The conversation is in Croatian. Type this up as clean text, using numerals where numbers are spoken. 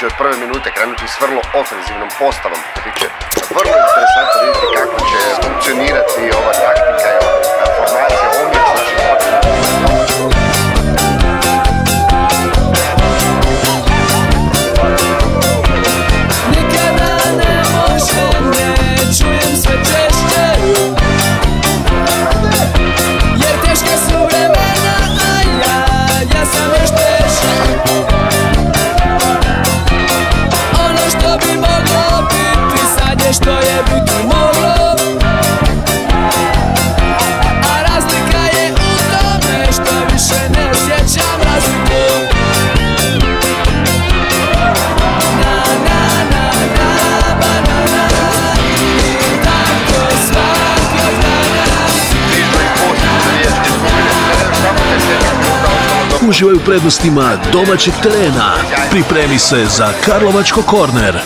znači od prve minute krenuti s vrlo ofenzivnom postavom. Biće vrlo interesantno vidjeti kako će funkcionirati ova taktika i ova formacija, omjer, znači što je biti moglo, a razlika je u tome što više ne osjećam razliku. Na na na na banana, i tako svakog dana. Uživaj u prednostima domaćeg terena. Pripremi se za Karlovačko korner.